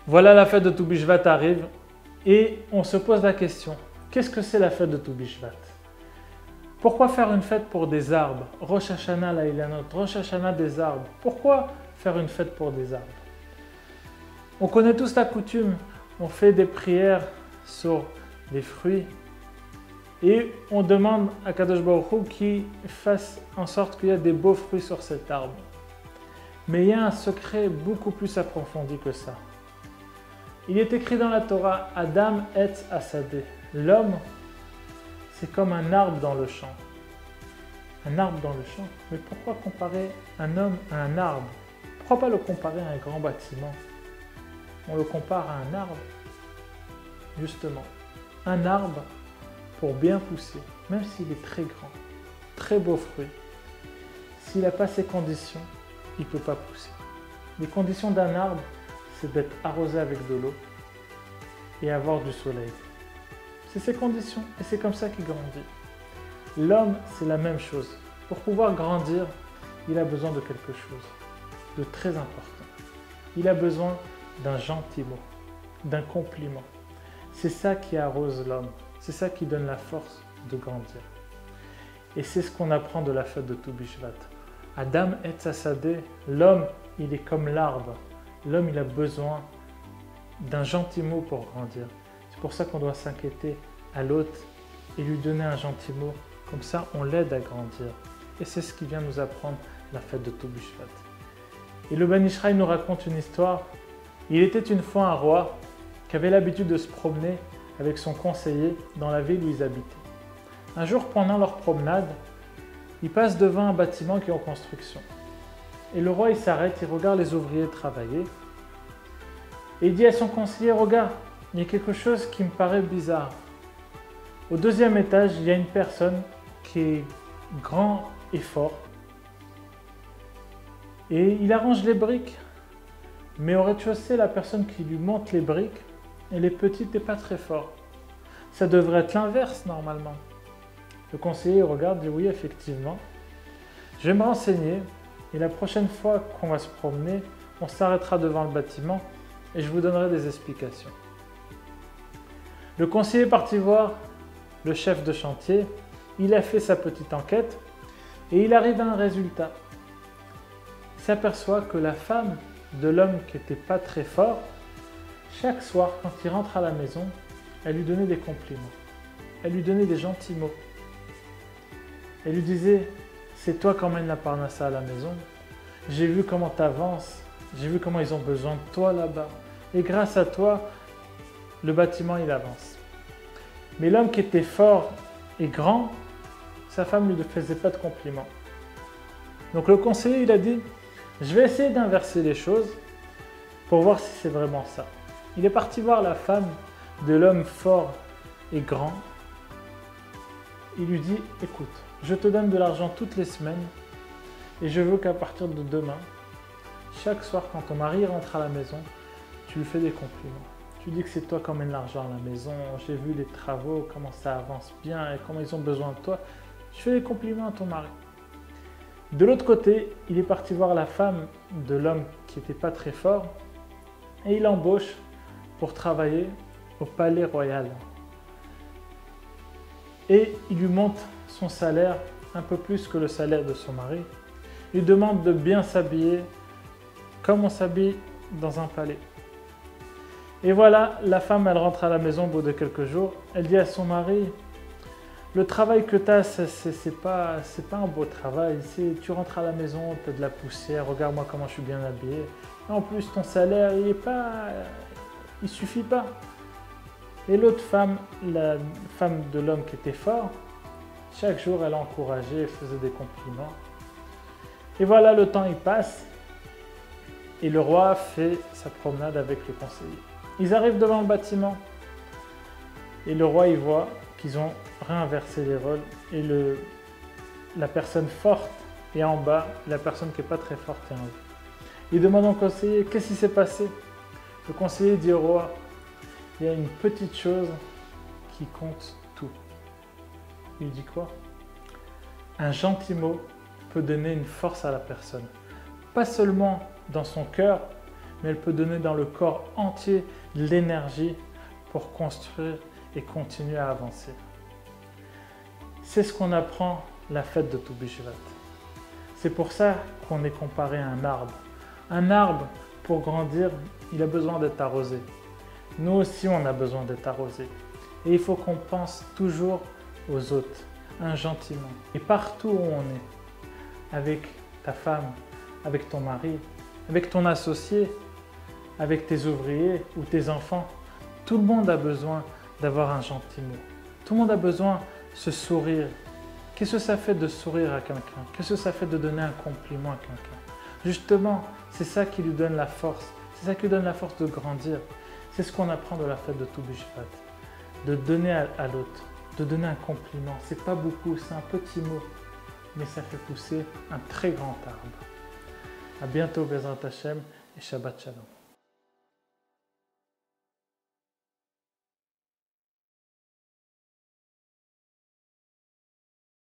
Voilà, la fête de Tou Bishvat arrive et on se pose la question, qu'est-ce que c'est la fête de Tou Bishvat? Pourquoi faire une fête pour des arbres? Rosh Hashanah l'Ailanot, Rosh Hashanah des arbres. Pourquoi faire une fête pour des arbres? On connaît tous la coutume, on fait des prières sur les fruits et on demande à Kadosh Baruch Hu qu'il fasse en sorte qu'il y ait des beaux fruits sur cet arbre. Mais il y a un secret beaucoup plus approfondi que ça. Il est écrit dans la Torah, Adam etz hasadeh. L'homme, c'est comme un arbre dans le champ. Un arbre dans le champ. Mais pourquoi comparer un homme à un arbre? Pourquoi pas le comparer à un grand bâtiment? On le compare à un arbre. Justement, un arbre, pour bien pousser, même s'il est très grand, très beau fruit, s'il n'a pas ces conditions, il ne peut pas pousser. Les conditions d'un arbre, c'est d'être arrosé avec de l'eau et avoir du soleil. C'est ces conditions et c'est comme ça qu'il grandit. L'homme, c'est la même chose. Pour pouvoir grandir, il a besoin de quelque chose de très important. Il a besoin d'un gentil mot, d'un compliment. C'est ça qui arrose l'homme. C'est ça qui donne la force de grandir. Et c'est ce qu'on apprend de la fête de Tou Bishvat. Adam etz hasadeh, l'homme, il est comme l'arbre. L'homme, il a besoin d'un gentil mot pour grandir. C'est pour ça qu'on doit s'inquiéter à l'autre et lui donner un gentil mot. Comme ça, on l'aide à grandir. Et c'est ce qui vient nous apprendre la fête de Tou Bishvat. Et le Ben Ish Chai nous raconte une histoire. Il était une fois un roi qui avait l'habitude de se promener avec son conseiller dans la ville où ils habitaient. Un jour, pendant leur promenade, ils passent devant un bâtiment qui est en construction. Et le roi, il s'arrête, il regarde les ouvriers travailler. Et il dit à son conseiller, regarde, il y a quelque chose qui me paraît bizarre. Au deuxième étage, il y a une personne qui est grand et fort. Et il arrange les briques. Mais au rez-de-chaussée, la personne qui lui monte les briques, elle est petite et pas très forte. Ça devrait être l'inverse normalement. Le conseiller regarde et dit oui, effectivement. Je vais me renseigner et la prochaine fois qu'on va se promener, on s'arrêtera devant le bâtiment et je vous donnerai des explications. Le conseiller est parti voir le chef de chantier. Il a fait sa petite enquête et il arrive à un résultat. Il s'aperçoit que la femme de l'homme qui n'était pas très fort, chaque soir, quand il rentre à la maison, elle lui donnait des compliments. Elle lui donnait des gentils mots. Elle lui disait, c'est toi qui emmènes la parnassa à la maison. J'ai vu comment tu avances. J'ai vu comment ils ont besoin de toi là-bas. Et grâce à toi, le bâtiment, il avance. Mais l'homme qui était fort et grand, sa femme ne lui faisait pas de compliments. Donc le conseiller, il a dit, je vais essayer d'inverser les choses pour voir si c'est vraiment ça. Il est parti voir la femme de l'homme fort et grand. Il lui dit, écoute, je te donne de l'argent toutes les semaines et je veux qu'à partir de demain, chaque soir quand ton mari rentre à la maison, tu lui fais des compliments. Tu dis que c'est toi qui emmènes l'argent à la maison, j'ai vu les travaux, comment ça avance bien et comment ils ont besoin de toi. Je fais des compliments à ton mari. De l'autre côté, il est parti voir la femme de l'homme qui n'était pas très fort et il l'embauche pour travailler au palais royal. Et il lui monte son salaire un peu plus que le salaire de son mari. Il lui demande de bien s'habiller comme on s'habille dans un palais. Et voilà, la femme, elle rentre à la maison au bout de quelques jours. Elle dit à son mari, le travail que tu as, c'est pas un beau travail. Tu rentres à la maison, tu as de la poussière, regarde-moi comment je suis bien habillé. Et en plus, ton salaire, il suffit pas. Et l'autre femme, la femme de l'homme qui était fort, chaque jour, elle encourageait, elle faisait des compliments. Et voilà, le temps, il passe. Et le roi fait sa promenade avec le conseiller. Ils arrivent devant le bâtiment. Et le roi, il voit qu'ils ont réinversé les rôles. Et la personne forte est en bas, la personne qui n'est pas très forte est en haut. Il demande au conseiller, qu'est-ce qui s'est passé? Le conseiller dit au roi, il y a une petite chose qui compte tout. Il dit quoi? Un gentil mot peut donner une force à la personne. Pas seulement dans son cœur, mais elle peut donner dans le corps entier l'énergie pour construire et continuer à avancer. C'est ce qu'on apprend la fête de Toubou Shvat. C'est pour ça qu'on est comparé à un arbre. Un arbre, pour grandir, il a besoin d'être arrosé. Nous aussi, on a besoin d'être arrosé. Et il faut qu'on pense toujours aux autres, gentiment. Et partout où on est, avec ta femme, avec ton mari, avec ton associé, avec tes ouvriers ou tes enfants, tout le monde a besoin d'avoir un gentil mot. Tout le monde a besoin de se sourire. Qu'est-ce que ça fait de sourire à quelqu'un? Qu'est-ce que ça fait de donner un compliment à quelqu'un? Justement, c'est ça qui lui donne la force. C'est ça qui lui donne la force de grandir. C'est ce qu'on apprend de la fête de Toubou Shvat. De donner à l'autre, de donner un compliment. C'est pas beaucoup, c'est un petit mot, mais ça fait pousser un très grand arbre. À bientôt, Bezrat Hashem, et Shabbat Shalom.